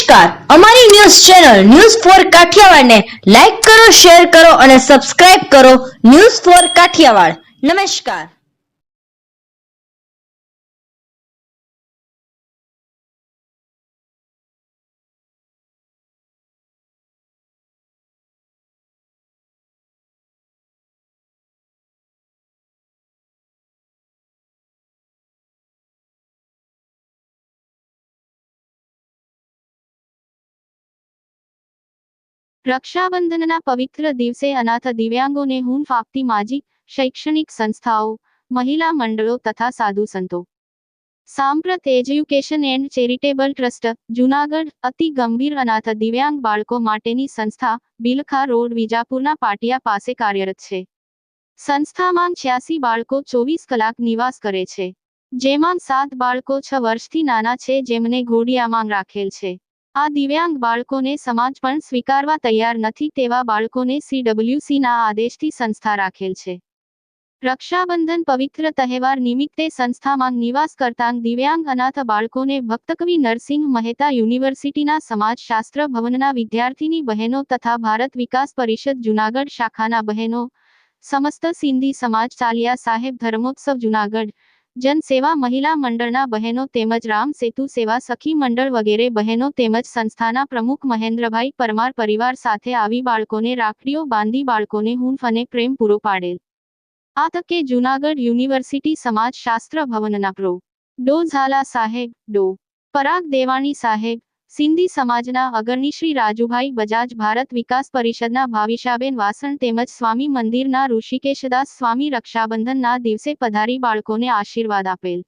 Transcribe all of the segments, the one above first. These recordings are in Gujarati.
નમસ્કાર, અમારી ન્યૂઝ ચેનલ ન્યૂઝ ફોર કાઠિયાવાડને લાઈક કરો, શેર કરો અને સબસ્ક્રાઇબ કરો. News for Kathiawad. નમસ્કાર. રક્ષાબંધનના પવિત્ર દિવસે અનાથ દિવ્યાંગોને હૂંફ આપતી માજી શૈક્ષણિક સંસ્થાઓ, મહિલા મંડળો તથા સાધુ સંતો. સાંપ્રત education and charitable trust, Junagadh અતિ ગંભીર અનાથ દિવ્યાંગ બાળકો માટેની સંસ્થા બિલખા રોડ, વિજાપુરના પાટિયા પાસે કાર્યરત છે. સંસ્થામાં 86 બાળકો 24 કલાક નિવાસ કરે છે, જેમાં 7 બાળકો 6 વર્ષથી નાના છે, જેમને ઘોડિયામાં રાખેલ છે. આ દિવ્યાંગ બાળકોને સમાજ પણ સ્વીકારવા તૈયાર નથી, તેવા બાળકોને CWCના આદેશથી સંસ્થા રાખેલ છે. રક્ષાબંધન પવિત્ર તહેવાર નિમિત્તે સંસ્થામાં નિવાસ કરતા દિવ્યાંગ અનાથ બાળકોને ભક્તકવિ નરસિંહ મહેતા યુનિવર્સિટીના સમાજશાસ્ત્ર ભવનના વિદ્યાર્થીની બહેનો તથા ભારત વિકાસ પરિષદ જૂનાગઢ શાખાના બહેનો, સમસ્ત સિંધી સમાજ, ચાલિયા સાહેબ ધર્મોત્સવ જૂનાગઢ જન સેવા મહિલા મંડળના બહેનો તેમજ રામ સેતુ સેવા સખી મંડળ વગેરે બહેનો તેમજ સંસ્થાના પ્રમુખ મહેન્દ્રભાઈ પરમાર પરિવાર સાથે આવી બાળકોને રાખડીઓ બાંધી બાળકોને હૂંફ અને પ્રેમ પૂરો પાડેલ. આ તકે જૂનાગઢ યુનિવર્સિટી સમાજશાસ્ત્ર ભવનના પ્રો. ડો. ઝાલા સાહેબ, ડો. પરાગ દેવાણી સાહેબ, સિંધી સમાજના અગ્રણી શ્રી રાજુભાઈ બજાજ, ભારત વિકાસ પરિષદના ભાવિશાબેન વાસણ તેમજ સ્વામી મંદિરના ઋષિકેશદાસ સ્વામી રક્ષાબંધનના દિવસે પધારી બાળકોને આશીર્વાદ આપેલ.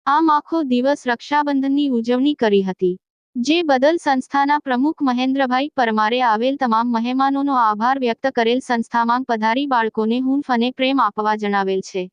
આમ આખો દિવસ રક્ષાબંધનની ઉજવણી કરી હતી, જે બદલ સંસ્થાના પ્રમુખ મહેન્દ્રભાઈ પરમારે આવેલ તમામ મહેમાનોનો આભાર વ્યક્ત કરેલ. સંસ્થામાં પધારી બાળકોને હૂંફ અને પ્રેમ આપવા જણાવેલ છે.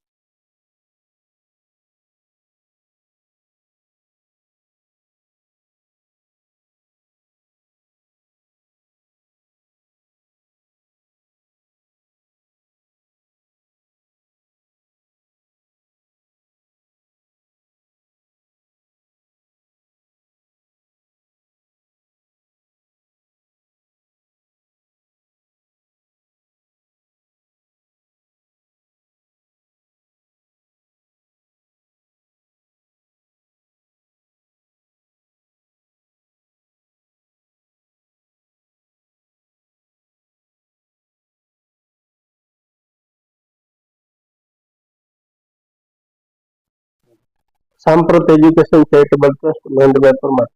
સાંપ્રત એજ્યુકેશન ચેરિટેબલ ટ્રસ્ટ, મહેન્દ્રભાઈ પરમાર.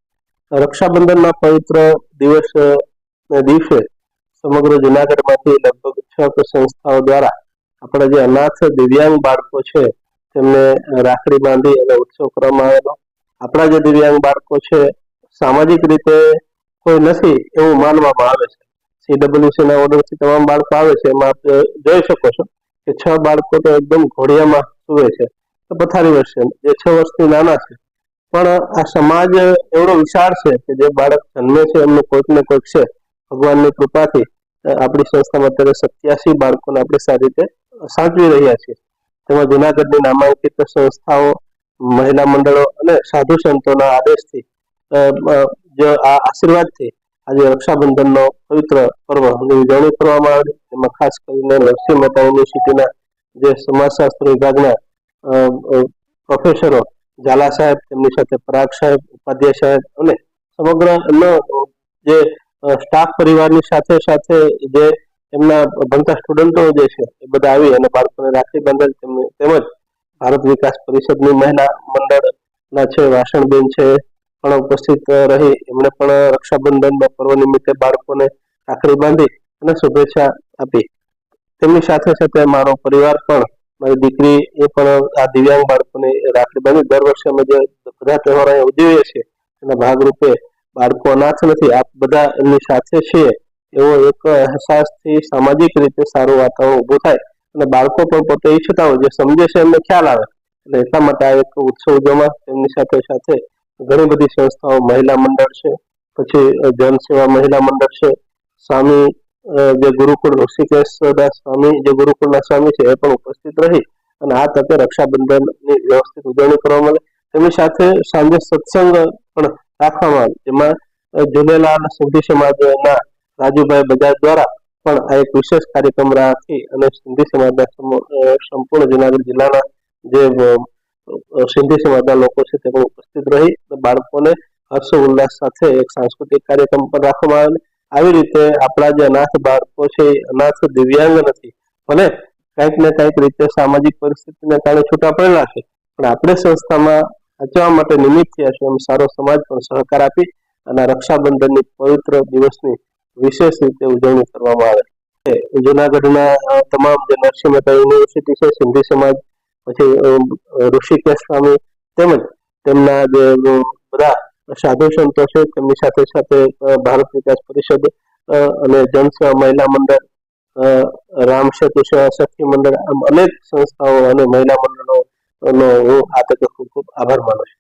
રક્ષાબંધનના પવિત્ર દિવસે સમગ્ર જૂનાગઢમાંથી લગભગ 6 સંસ્થાઓ દ્વારા આપણા જે અનાથ દિવ્યાંગ બાળકો છે તેમને રાખડી બાંધી અને ઉત્સવ કરવામાં આવેલો. આપણા જે દિવ્યાંગ બાળકો છે સામાજિક રીતે કોઈ નથી એવું માનવામાં આવે છે. CWCના ઓર્ડરથી તમામ બાળકો આવે છે. એમાં આપ જોઈ શકો છો કે 6 બાળકો તો એકદમ ઘોડિયામાં સૂવે છે, પથારી વર્ષે, જે 6 વર્ષથી નાના છે. પણ આ સમાજ એવડો વિશાળ છે કે જે બાળક જન્મે છે એમનું કોઈક ને કોઈક છે. ભગવાનની કૃપાથી આપણી સંસ્થામાં અત્યારે 87 બાળકોને આપણે સારી રીતે સાચવી રહ્યા છીએ. તેમાં જૂનાગઢની નામાંકિત સંસ્થાઓ, મહિલા મંડળો અને સાધુ સંતોના આદેશથી જે આ આશીર્વાદથી આજે રક્ષાબંધનનો પવિત્ર પર્વની ઉજવણી કરવામાં આવી. એમાં ખાસ કરીને નરસિંહ મહેતા યુનિવર્સિટીના જે સમાજશાસ્ત્ર વિભાગના પ્રોફેસરો ઝાલા સાહેબ, તેમની સાથે પરાગ સાહેબ, ઉપાધ્યાય સાહેબ અને સમગ્ર જે સ્ટાફ પરિવારની સાથે સાથે જે એમના ભણતા સ્ટુડન્ટો જે છે એ બધા આવી અને બાળકોને રાખડી બાંધેલ. તેમજ ભારત વિકાસ પરિષદની મહિલા મંડળના છે વાસણબેન છે પણ ઉપસ્થિત રહી. એમણે પણ રક્ષાબંધનના પર્વ નિમિત્તે બાળકોને રાખડી બાંધી અને શુભેચ્છા આપી. તેમની સાથે સાથે મારો પરિવાર પણ, મારી દીકરી એ પણ આ દિવ્યાંગ બાળકોને રાખડી બાંધી. દર વર્ષે અમે જે બધા તહેવારો ઉજવીએ છીએ એના ભાગરૂપે બાળકો અનાથ નથી, આપ બધા એમની સાથે છીએ એવો એક અહેસાસથી સામાજિક રીતે સારું વાતાવરણ ઊભું થાય અને બાળકો પણ પોતે ઈચ્છતા હોય, જે સમજે છે એમને ખ્યાલ આવે. એટલે એટલા માટે આ એક ઉત્સવ ઉજવવા તેમની સાથે સાથે ઘણી બધી સંસ્થાઓ, મહિલા મંડળ છે, પછી જન સેવા મહિલા મંડળ છે, સ્વામી જે ગુરુકુળ ઋષિકેશદાસ સ્વામી જે ગુરુકુળના સ્વામી છે એ પણ ઉપસ્થિત રહી અને આ તકે રક્ષાબંધનની વ્યવસ્થિત ઉજવણી કરવામાં આવે. તેમની સાથે સાંજે સત્સંગ પણ રાખવામાં આવે, જેમાં ઝૂલેલાલ સિંધી સમાજના રાજુભાઈ બજાજ દ્વારા પણ આ એક વિશેષ કાર્યક્રમ રાખી અને સિંધી સમાજના સંપૂર્ણ જુનાગઢ જિલ્લાના જે સિંધી સમાજના લોકો છે તે પણ ઉપસ્થિત રહી બાળકોને હર્ષોલ્લાસ સાથે એક સાંસ્કૃતિક કાર્યક્રમ પણ રાખવામાં આવેલ. આવી રીતે આપણા જે અનાથ બાળકો છે એ અનાથ દિવ્યાંગ નથી, ભલે કંઈક ને કંઈક રીતે સામાજિક પરિસ્થિતિને કારણે છૂટા પડેલા છે, પણ આપણે સંસ્થામાં વાંચવા માટે નિમિત્ત થયા છે એમ સારો સમાજ પણ સહકાર આપી અને રક્ષાબંધનની પવિત્ર દિવસની વિશેષ રીતે ઉજવણી કરવામાં આવે છે. જુનાગઢના તમામ જે નરસિંહ મહેતા યુનિવર્સિટી છે, સિંધી સમાજ, પછી ઋષિકેશ સ્વામી તેમજ તેમના જે બધા સાધુ સંતો છે તેમની સાથે સાથે ભારત વિકાસ પરિષદ અને જનસેવા મહિલા મંડળ, રામ સેતુ સેવા સખી મંડળ, આમ અનેક સંસ્થાઓ અને મહિલા મંડળોનો હું આ તકે ખૂબ ખૂબ આભાર માનું છું.